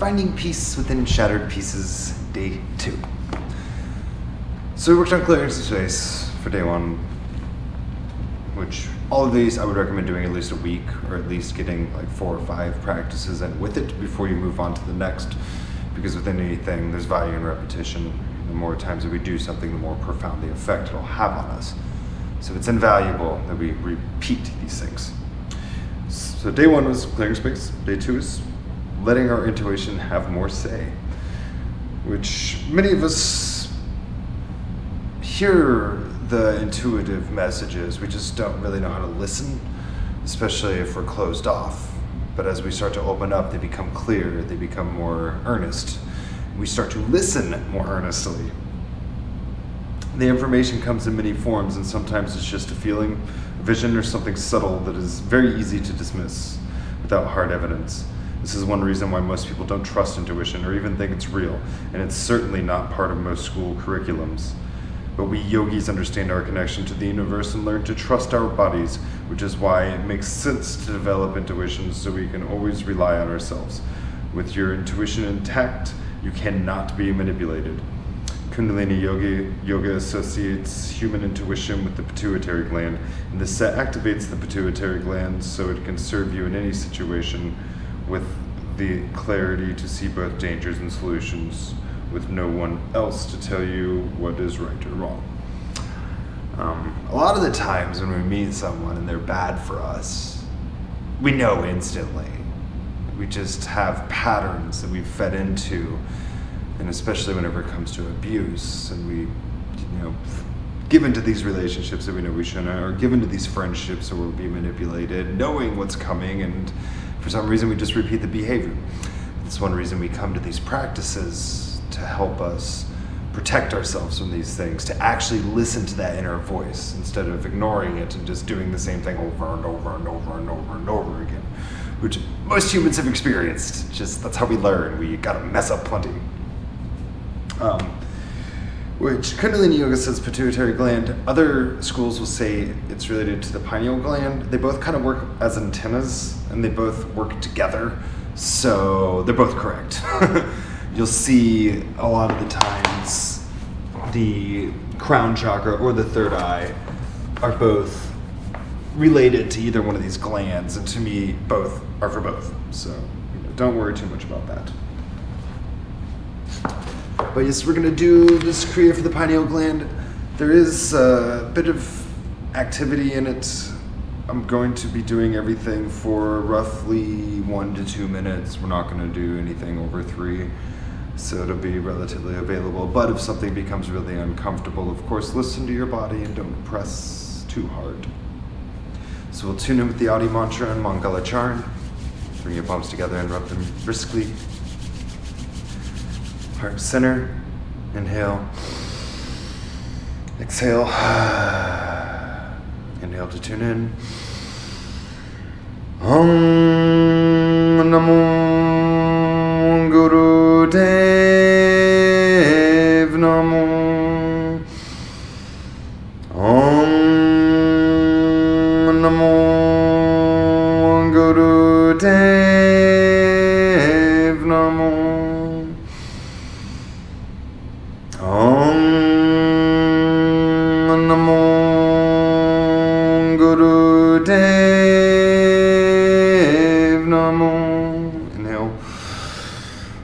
Finding Peace Within Shattered Pieces, Day 2. So we worked on clearing some space for day 1, which all of these I would recommend doing at least a week, or at least getting like 4 or 5 practices in with it before you move on to the next, because with anything there's value in repetition. The more times that we do something, the more profound the effect it'll have on us. So it's invaluable that we repeat these things. So day 1 was clearing space. Day 2 is letting our intuition have more say, which many of us hear the intuitive messages. We just don't really know how to listen, especially if we're closed off. But as we start to open up, they become clear, they become more earnest. We start to listen more earnestly. The information comes in many forms, and sometimes it's just a feeling, a vision, or something subtle that is very easy to dismiss without hard evidence. This is one reason why most people don't trust intuition or even think it's real, and it's certainly not part of most school curriculums. But we yogis understand our connection to the universe and learn to trust our bodies, which is why it makes sense to develop intuition so we can always rely on ourselves. With your intuition intact, you cannot be manipulated. Kundalini yoga associates human intuition with the pituitary gland, and this activates the pituitary gland so it can serve you in any situation with the clarity to see both dangers and solutions, with no one else to tell you what is right or wrong. A lot of the times when we meet someone and they're bad for us, we know instantly. We just have patterns that we've fed into, and especially whenever it comes to abuse, and we, give into these relationships that we know we shouldn't, or give into these friendships where we'll be manipulated, knowing what's coming, and for some reason we just repeat the behavior. That's one reason we come to these practices, to help us protect ourselves from these things, to actually listen to that inner voice instead of ignoring it and just doing the same thing over and over and over and over and over again, which most humans have experienced. Just that's how we learn. We gotta mess up plenty. Which Kundalini Yoga says pituitary gland. Other schools will say it's related to the pineal gland. They both kind of work as antennas, and they both work together, so they're both correct. You'll see a lot of the times the crown chakra or the third eye are both related to either one of these glands, and to me, both are for both. So don't worry too much about that. But yes, we're going to do this Kriya for the pineal gland. There is a bit of activity in it. I'm going to be doing everything for roughly 1 to 2 minutes. We're not going to do anything over 3, so it'll be relatively available. But if something becomes really uncomfortable, of course, listen to your body and don't press too hard. So we'll tune in with the Adi mantra and Mangala Charan. Bring your palms together and rub them briskly. Heart center, inhale, exhale, inhale to tune in. Om Namo Guru Dev Namo. Om Namo Guru Dev Namo. Om Namo Guru Dev Namo. Inhale.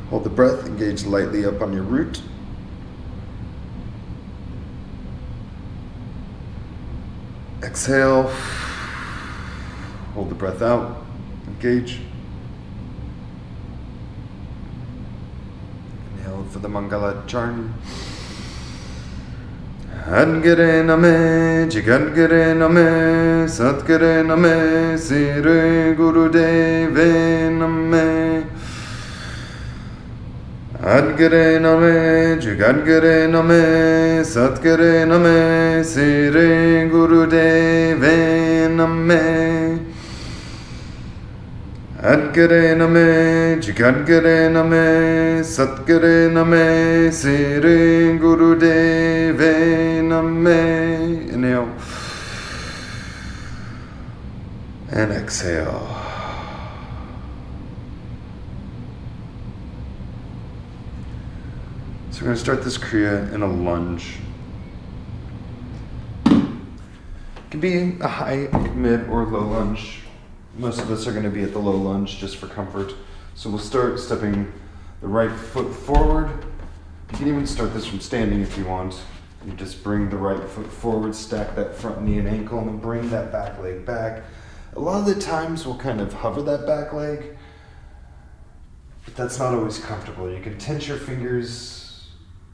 Hold the breath. Engage lightly up on your root. Exhale. Hold the breath out. Engage. Inhale for the Mangala Charan. Adgare name, Jigadgare name, Satgare name, Sire Gurudeve name. Adgare name, Jigadgare name, Satgare name, Sire Gurudeve name. Adgare name, Jigadgare name, Satgare name, Sire Gurudeve name. Inhale and exhale. So we're going to start this Kriya in a lunge. It can be a high, mid, or low lunge. Most of us are going to be at the low lunge just for comfort. So we'll start stepping the right foot forward. You can even start this from standing if you want. You just bring the right foot forward, stack that front knee and ankle, and then bring that back leg back. A lot of the times we'll kind of hover that back leg, but that's not always comfortable. You can tense your fingers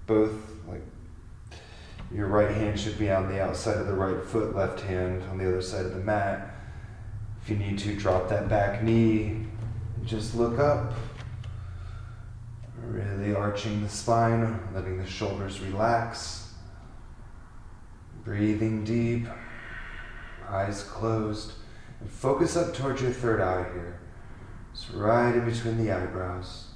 both, like your right hand should be on the outside of the right foot, left hand on the other side of the mat. If you need to, drop that back knee, just look up. Really arching the spine, letting the shoulders relax. Breathing deep, eyes closed, and focus up towards your third eye here. It's right in between the eyebrows.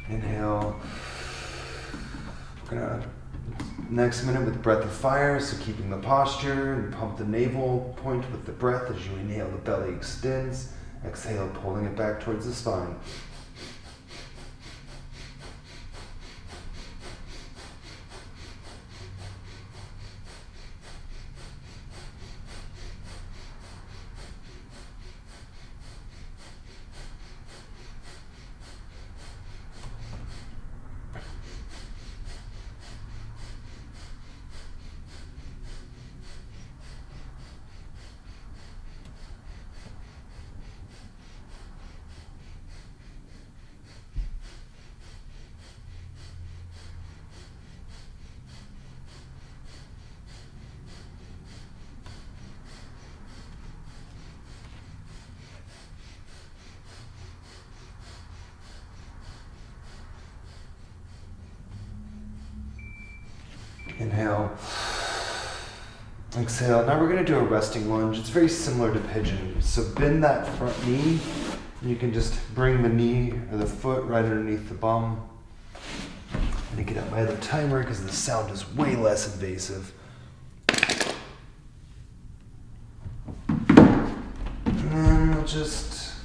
Inhale. We're gonna next minute with breath of fire, so keeping the posture and pump the navel point with the breath as you inhale, the belly extends. Exhale, pulling it back towards the spine. Inhale. Exhale. Now we're going to do a resting lunge. It's very similar to pigeon. So bend that front knee. And you can just bring the knee or the foot right underneath the bum. I'm going to get out my other timer because the sound is way less invasive. And then we'll just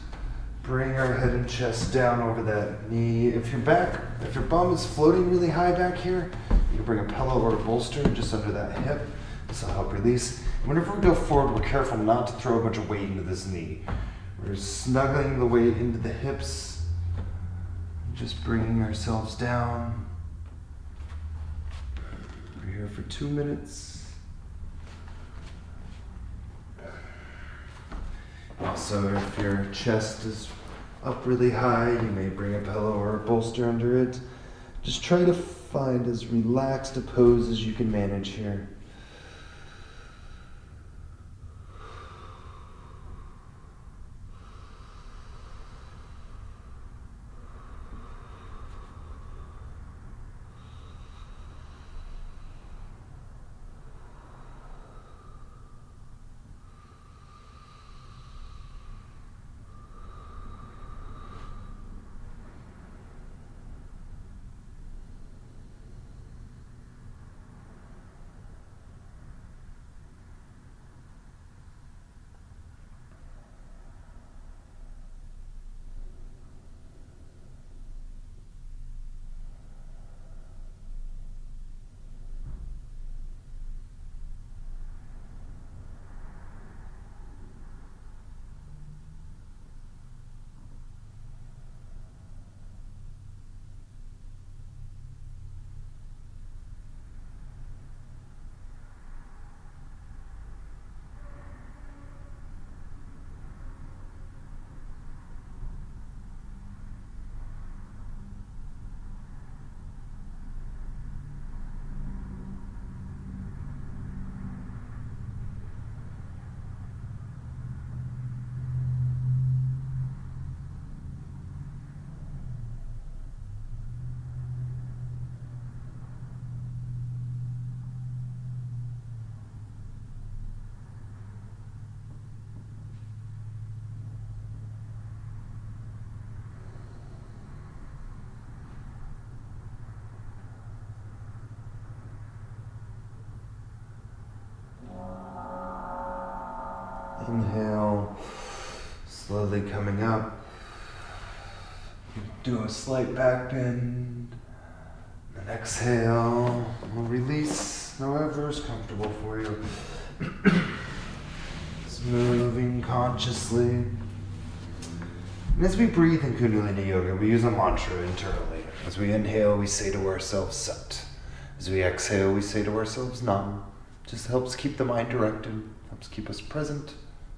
bring our head and chest down over that knee. If your bum is floating really high back here, you can bring a pillow or a bolster just under that hip. This will help release. And whenever we go forward, we're careful not to throw a bunch of weight into this knee. We're snuggling the weight into the hips, just bringing ourselves down. We're here for 2 minutes. Also, if your chest is up really high, you may bring a pillow or a bolster under it. Just try to find as relaxed a pose as you can manage here. Inhale, slowly coming up. Do a slight back bend. And exhale, we'll release however is comfortable for you. Just moving consciously. And as we breathe in Kundalini Yoga, we use a mantra internally. As we inhale, we say to ourselves, Sat. As we exhale, we say to ourselves, Nam. Just helps keep the mind directed, helps keep us present,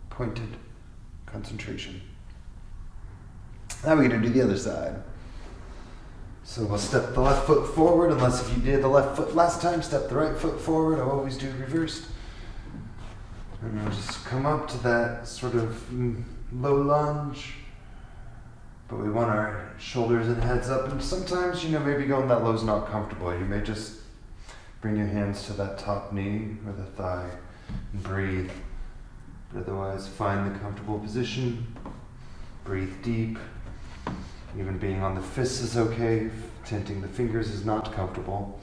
pointed, concentration. Now we're going to do the other side. So we'll step the left foot forward, unless if you did the left foot last time, step the right foot forward. I always do reversed. And we'll just come up to that sort of low lunge. But we want our shoulders and heads up. And sometimes, maybe going that low is not comfortable. You may just bring your hands to that top knee or the thigh and breathe. But otherwise, find the comfortable position. Breathe deep. Even being on the fists is okay. Tinting the fingers is not comfortable.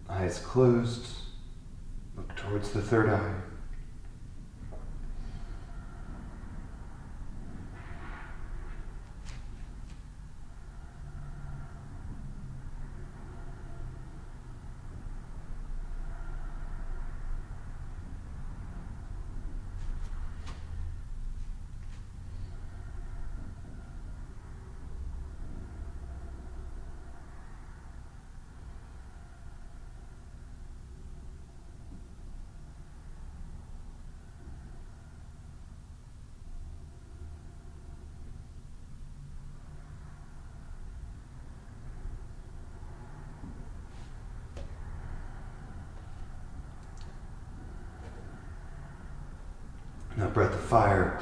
Eyes closed. Look towards the third eye. Now breath of fire.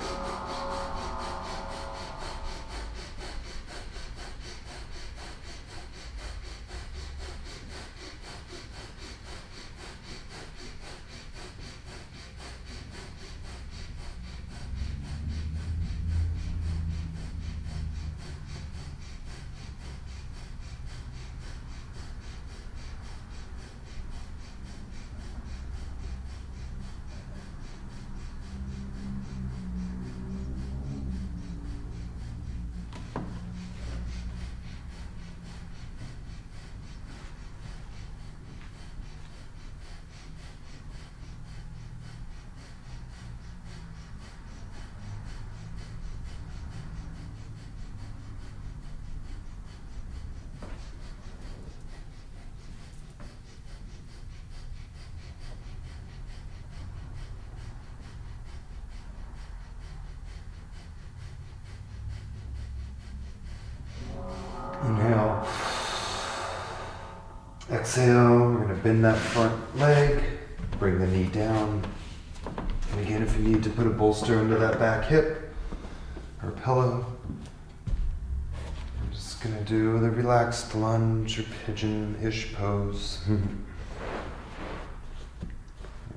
Inhale. Exhale, we're going to bend that front leg, bring the knee down. And again, if you need to put a bolster under that back hip or pillow, I'm just going to do the relaxed lunge or pigeon-ish pose.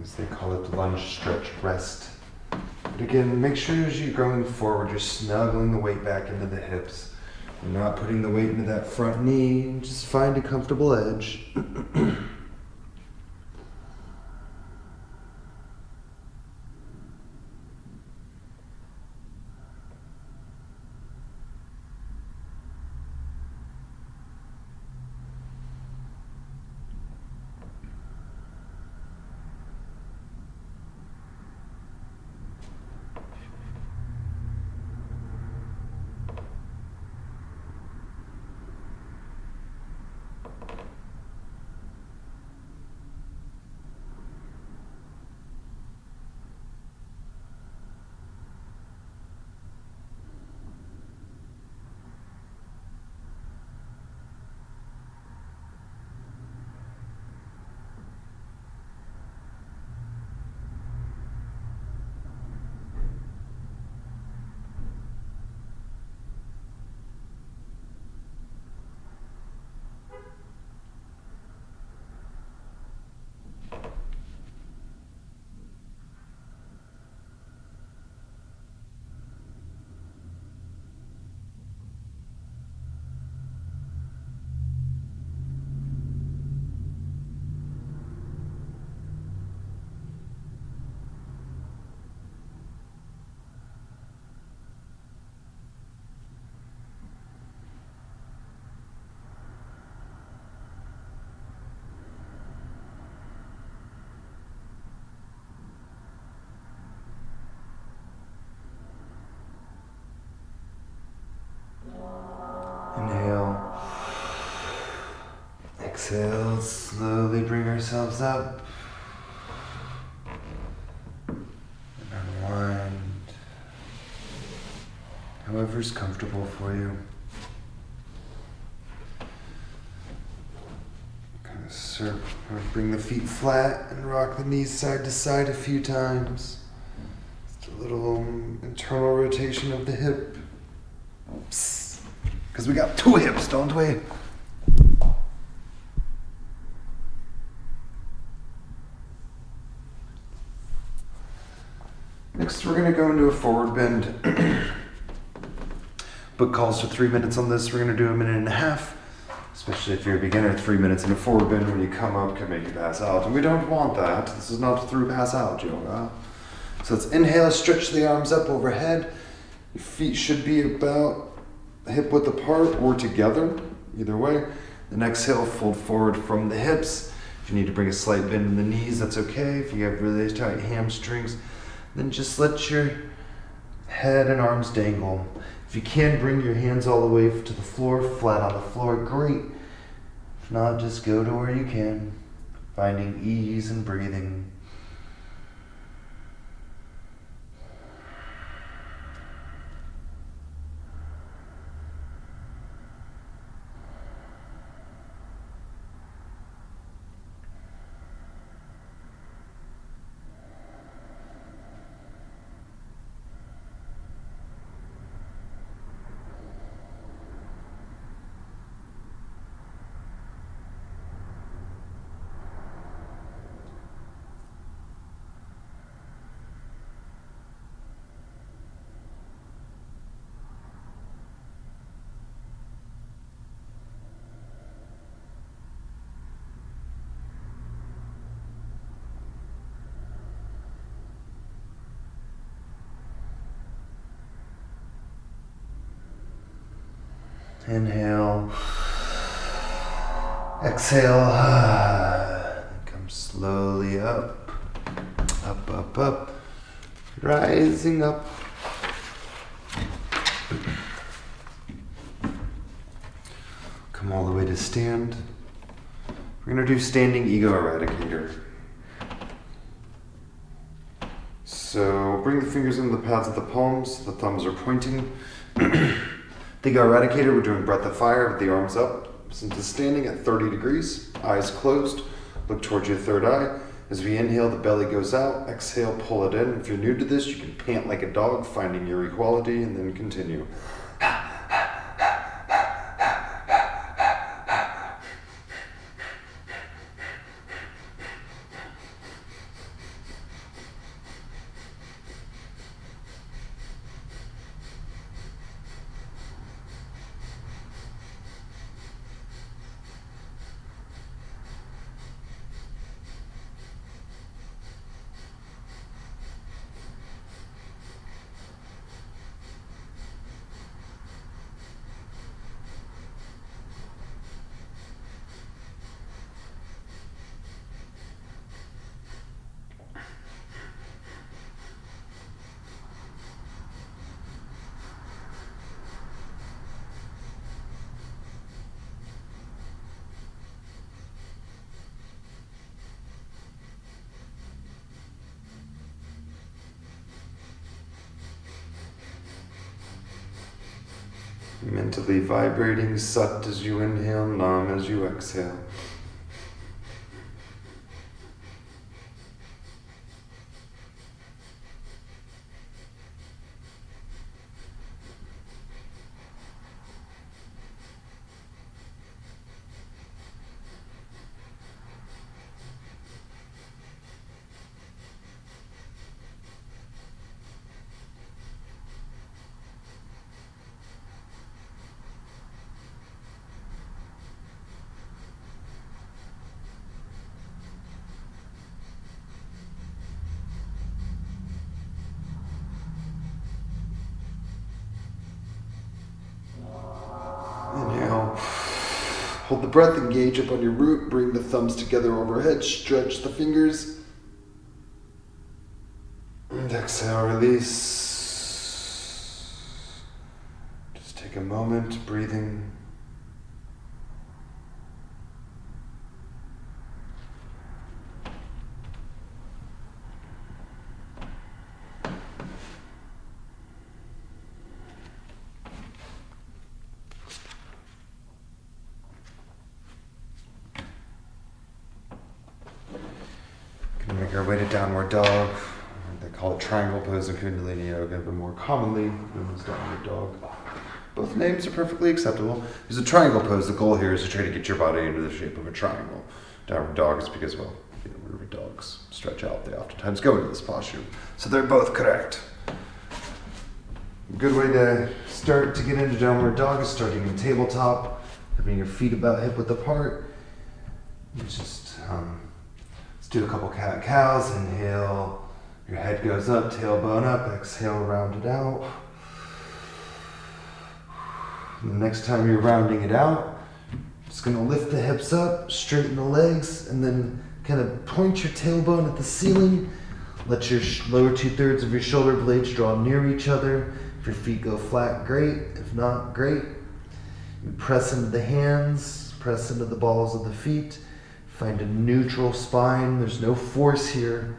As they call it, lunge, stretch, rest. But again, make sure as you're going forward, you're snuggling the weight back into the hips. You're not putting the weight into that front knee. Just find a comfortable edge. yourselves up. And unwind. However's comfortable for you. Bring the feet flat and rock the knees side to side a few times. Just a little internal rotation of the hip. Because we got two hips, don't we? Next, we're going to go into a forward bend. Book calls for 3 minutes on this. We're going to do 1.5 minutes. Especially if you're a beginner, 3 minutes in a forward bend when you come up can make you pass out. And we don't want that. This is not through pass out yoga. So let's inhale, stretch the arms up overhead. Your feet should be about hip width apart or together, either way. Then exhale, fold forward from the hips. If you need to bring a slight bend in the knees, that's okay. If you have really tight hamstrings, then just let your head and arms dangle. If you can, bring your hands all the way to the floor, flat on the floor, great. If not, just go to where you can, finding ease and breathing. Inhale, exhale, come slowly up, up, up, up, rising up. Come all the way to stand. We're going to do standing ego eradicator. So bring the fingers into the pads of the palms, the thumbs are pointing. The eradicator, we're doing breath of fire with the arms up. Since it's standing at 30 degrees, eyes closed, look towards your third eye. As we inhale, the belly goes out. Exhale, pull it in. If you're new to this, you can pant like a dog, finding your equality, and then continue. Mentally vibrating Sat as you inhale, Nam as you exhale. Inhale. Hold the breath, engage up on your root, bring the thumbs together overhead, stretch the fingers. And exhale, release. Just take a moment, breathing. way to downward dog. They call it triangle pose in Kundalini Yoga, but more commonly known as downward dog. Both names are perfectly acceptable. There's a triangle pose. The goal here is to try to get your body into the shape of a triangle. Downward dog is because, well, whenever dogs stretch out, they oftentimes go into this posture. So they're both correct. A good way to start to get into downward dog is starting in tabletop, having your feet about hip width apart. You just let's do a couple cat-cows. Inhale, your head goes up, tailbone up. Exhale, round it out. And the next time you're rounding it out, just going to lift the hips up, straighten the legs, and then kind of point your tailbone at the ceiling. Let your lower 2/3 of your shoulder blades draw near each other. If your feet go flat, great. If not, great. You press into the hands, press into the balls of the feet. Find a neutral spine. There's no force here.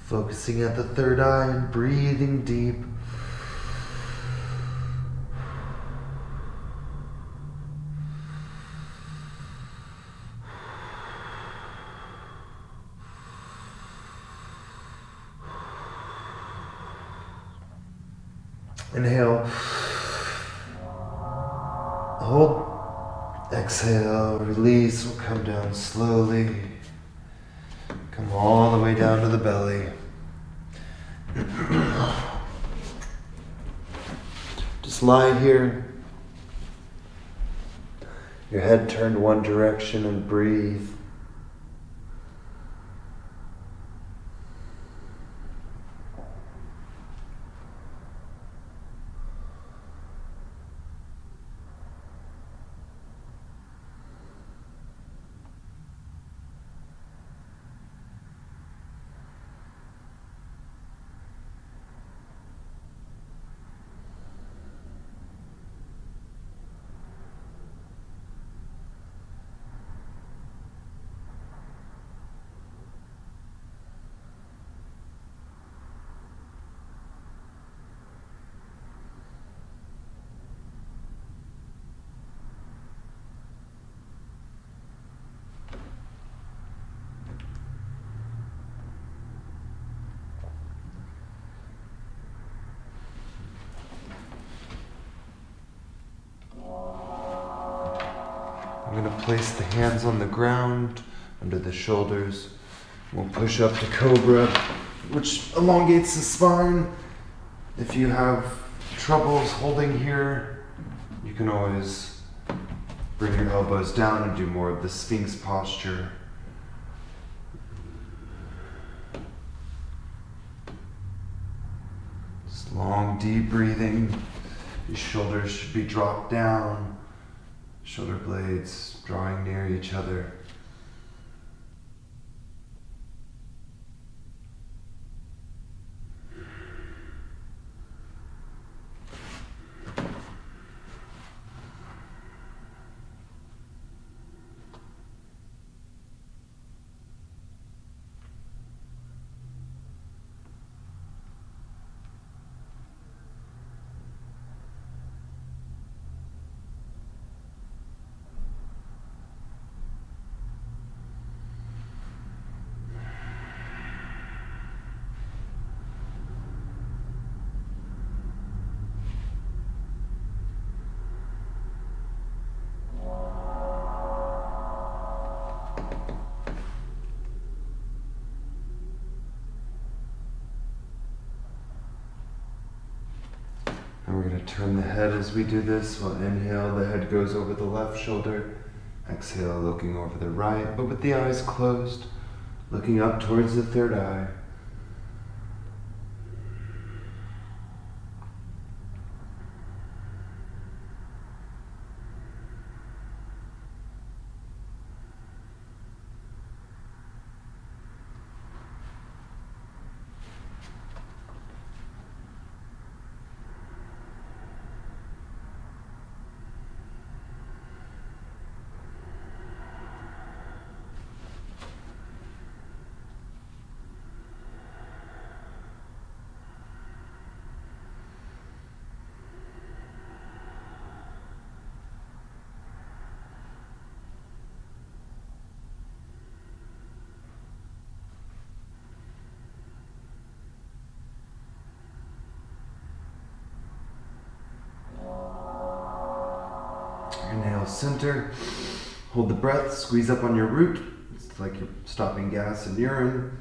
Focusing at the third eye and breathing deep. Inhale. Hold. Exhale. Release. We'll come down slowly. Come all the way down to the belly. Just lie here. Your head turned one direction and breathe. I'm going to place the hands on the ground under the shoulders. We'll push up to cobra, which elongates the spine. If you have troubles holding here, you can always bring your elbows down and do more of the Sphinx posture. Just long, deep breathing. Your shoulders should be dropped down. Shoulder blades drawing near each other. And we're going to turn the head as we do this. We'll inhale, the head goes over the left shoulder. Exhale, looking over the right, but with the eyes closed, looking up towards the third eye. Inhale, center. Hold the breath, squeeze up on your root. It's like you're stopping gas and urine.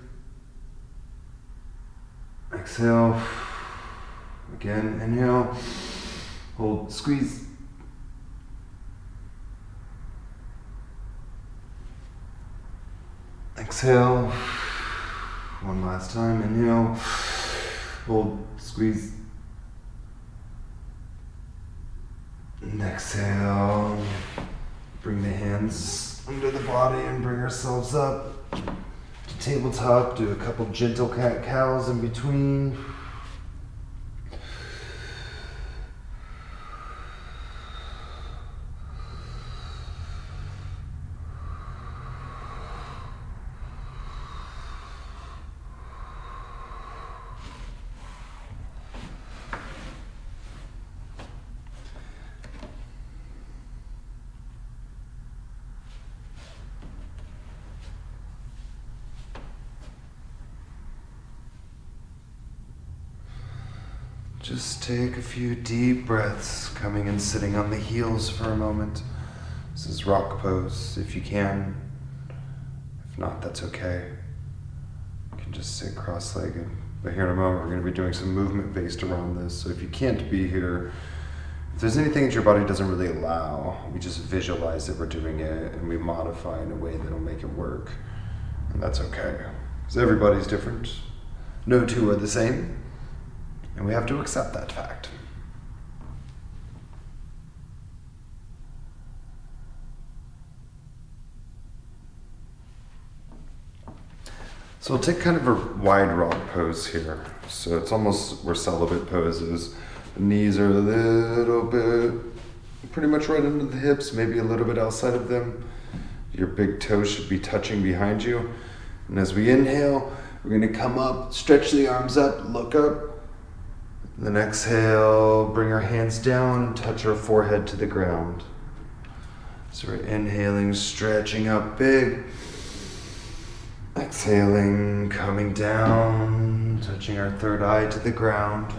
Exhale. Again, inhale. Hold, squeeze. Exhale. One last time, inhale. Hold, squeeze. And exhale. Bring the hands under the body and bring ourselves up to tabletop. Do a couple gentle cat-cows in between. Just take a few deep breaths, coming and sitting on the heels for a moment. This is rock pose, if you can. If not, that's okay. You can just sit cross-legged. But here in a moment, we're going to be doing some movement based around this. So if you can't be here, if there's anything that your body doesn't really allow, we just visualize that we're doing it and we modify in a way that'll make it work. And that's okay. Because everybody's different. No two are the same. And we have to accept that fact. So we'll take kind of a wide rock pose here. So it's almost where celibate poses. The knees are a little bit, pretty much right under the hips, maybe a little bit outside of them. Your big toes should be touching behind you. And as we inhale, we're going to come up, stretch the arms up, look up. Then exhale, bring our hands down and touch our forehead to the ground. So we're inhaling, stretching up big. Exhaling, coming down, touching our third eye to the ground.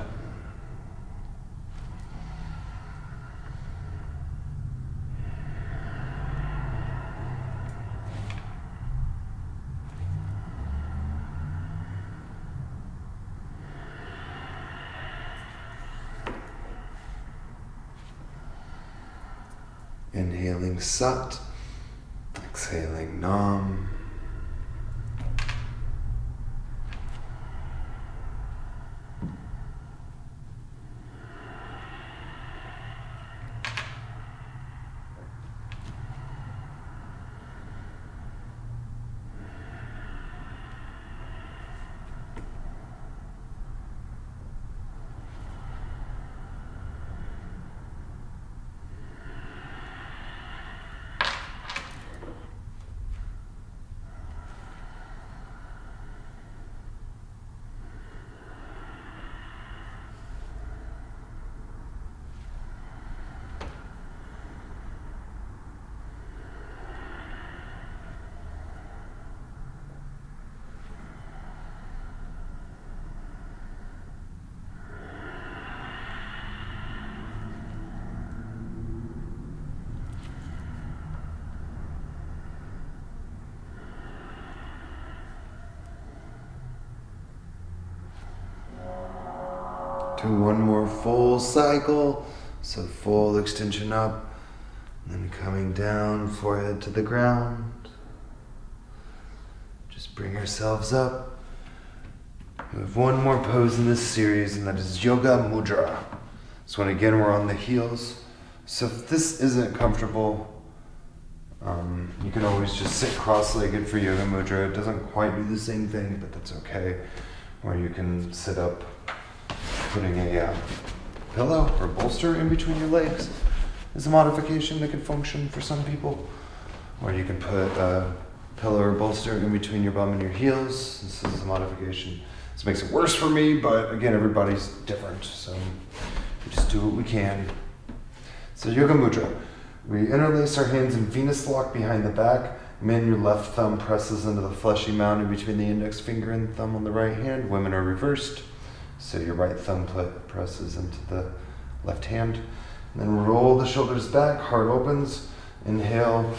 Inhaling Sat, exhaling Nam. Do one more full cycle, so full extension up, And coming down, forehead to the ground. Just bring yourselves up. We have one more pose in this series, and that is Yoga Mudra. So when again we're on the heels. So if this isn't comfortable, you can always just sit cross-legged for Yoga Mudra. It doesn't quite do the same thing, but that's okay. Or you can sit up, putting a pillow or bolster in between your legs is a modification that can function for some people. Or you can put a pillow or bolster in between your bum and your heels. This is a modification. This makes it worse for me, but again, everybody's different, so we just do what we can. So Yoga Mudra. We interlace our hands in Venus lock behind the back. Men, your left thumb presses into the fleshy mound in between the index finger and thumb on the right hand. Women are reversed. So your right thumb presses into the left hand. And then roll the shoulders back, heart opens. Inhale.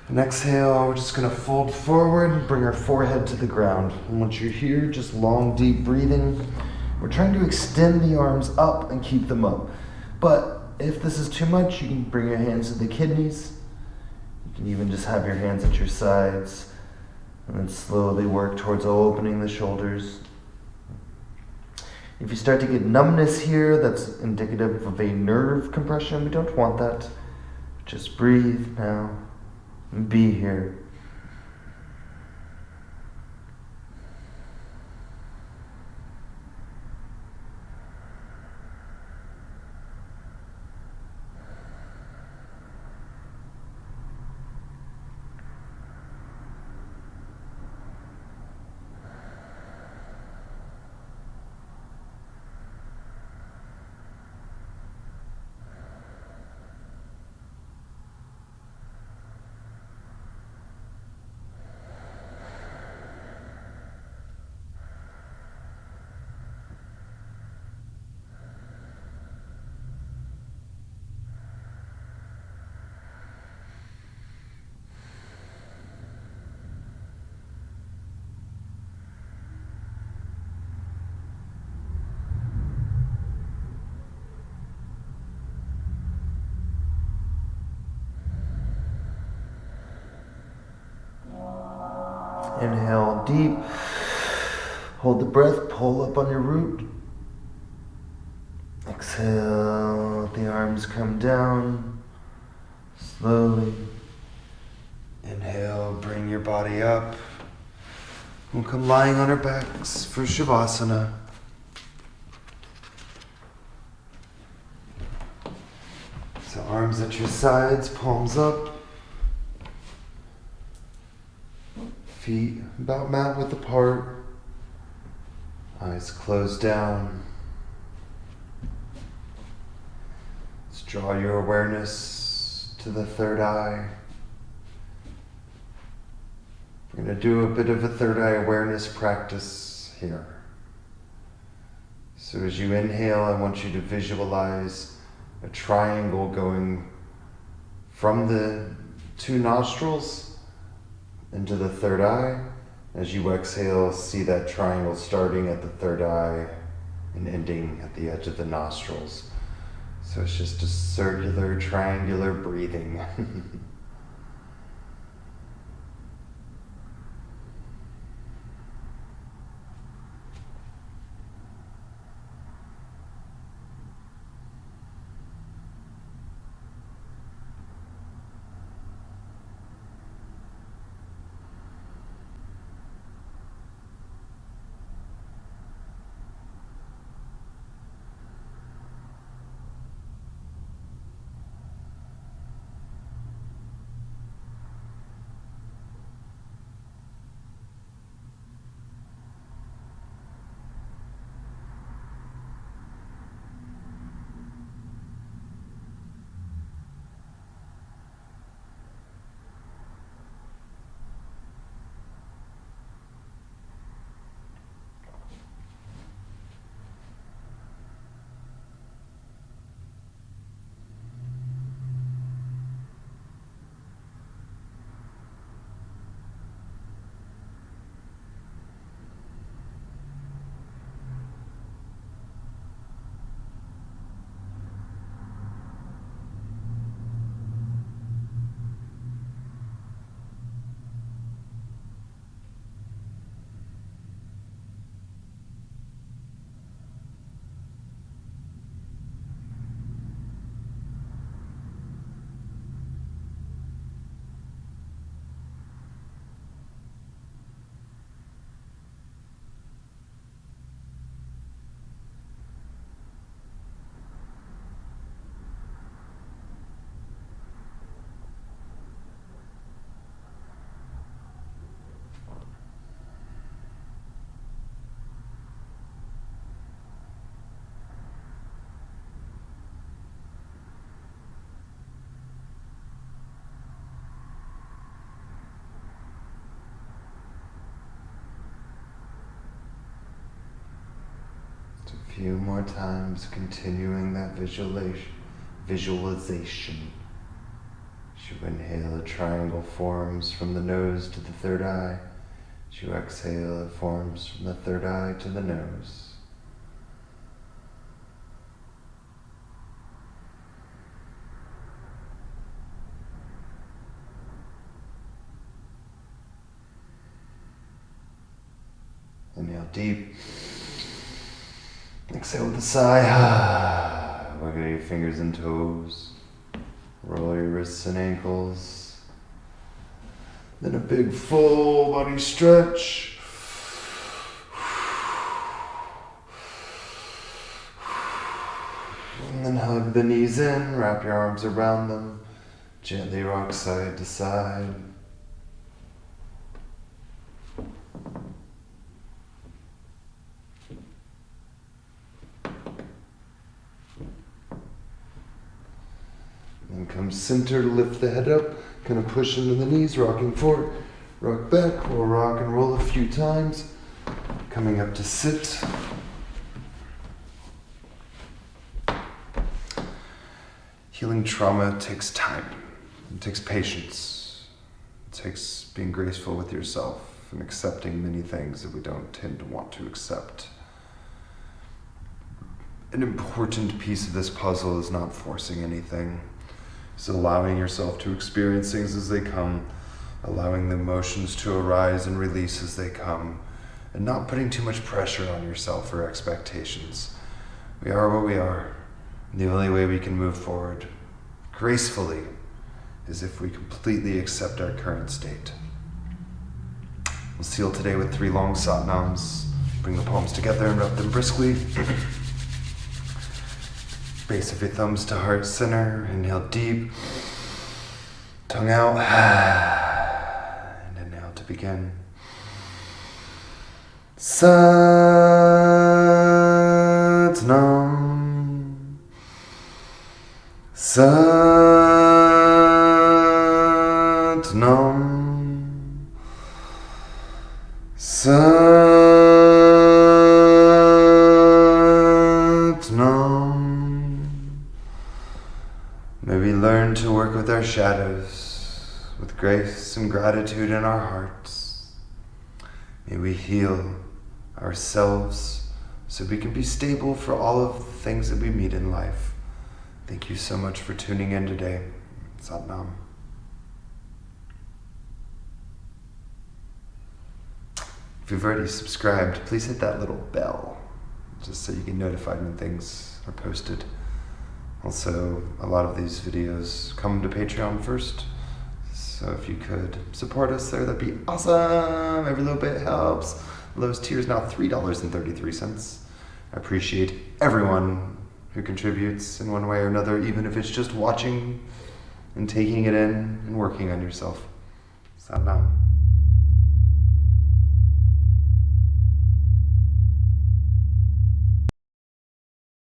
And exhale, we're just going to fold forward and bring our forehead to the ground. And once you're here, just long, deep breathing. We're trying to extend the arms up and keep them up. But if this is too much, you can bring your hands to the kidneys. You can even just have your hands at your sides and then slowly work towards opening the shoulders. If you start to get numbness here, that's indicative of a nerve compression. We don't want that. Just breathe now and be here. Inhale deep. Hold the breath, pull up on your root. Exhale, let the arms come down slowly. Inhale, bring your body up. We'll come lying on our backs for Shavasana. So arms at your sides, palms up. Feet about mat width apart. Eyes closed down. Let's draw your awareness to the third eye. We're going to do a bit of a third eye awareness practice here. So as you inhale, I want you to visualize a triangle going from the two nostrils into the third eye. As you exhale, see that triangle starting at the third eye and ending at the edge of the nostrils. So it's just a circular, triangular breathing. few more times, continuing that visualization. As you inhale, a triangle forms from the nose to the third eye. As you exhale, it forms from the third eye to the nose. Inhale deep. Exhale with a sigh. Wiggle your fingers and toes. Roll your wrists and ankles. Then a big full body stretch. And then hug the knees in, wrap your arms around them. Gently rock side to side. And come center to lift the head up, kind of push into the knees, rocking forward, rock back. We'll rock and roll a few times. Coming up to sit. Healing trauma takes time. It takes patience. It takes being graceful with yourself and accepting many things that we don't tend to want to accept. An important piece of this puzzle is not forcing anything. It's allowing yourself to experience things as they come, allowing the emotions to arise and release as they come, and not putting too much pressure on yourself or expectations. We are what we are, and the only way we can move forward gracefully is if we completely accept our current state. We'll seal today with 3 long satnams. Bring the palms together and rub them briskly. Base of your thumbs to heart center. Inhale deep. Tongue out. And inhale to begin. Satnam. Satnam. Satnam. May we learn to work with our shadows, with grace and gratitude in our hearts. May we heal ourselves so we can be stable for all of the things that we meet in life. Thank you so much for tuning in today. Satnam. If you've already subscribed, please hit that little bell, just so you get notified when things are posted. Also, a lot of these videos come to Patreon first, so if you could support us there, that'd be awesome. Every little bit helps. The lowest tier is now $3.33. I appreciate everyone who contributes in one way or another, even if it's just watching and taking it in and working on yourself. Satnam.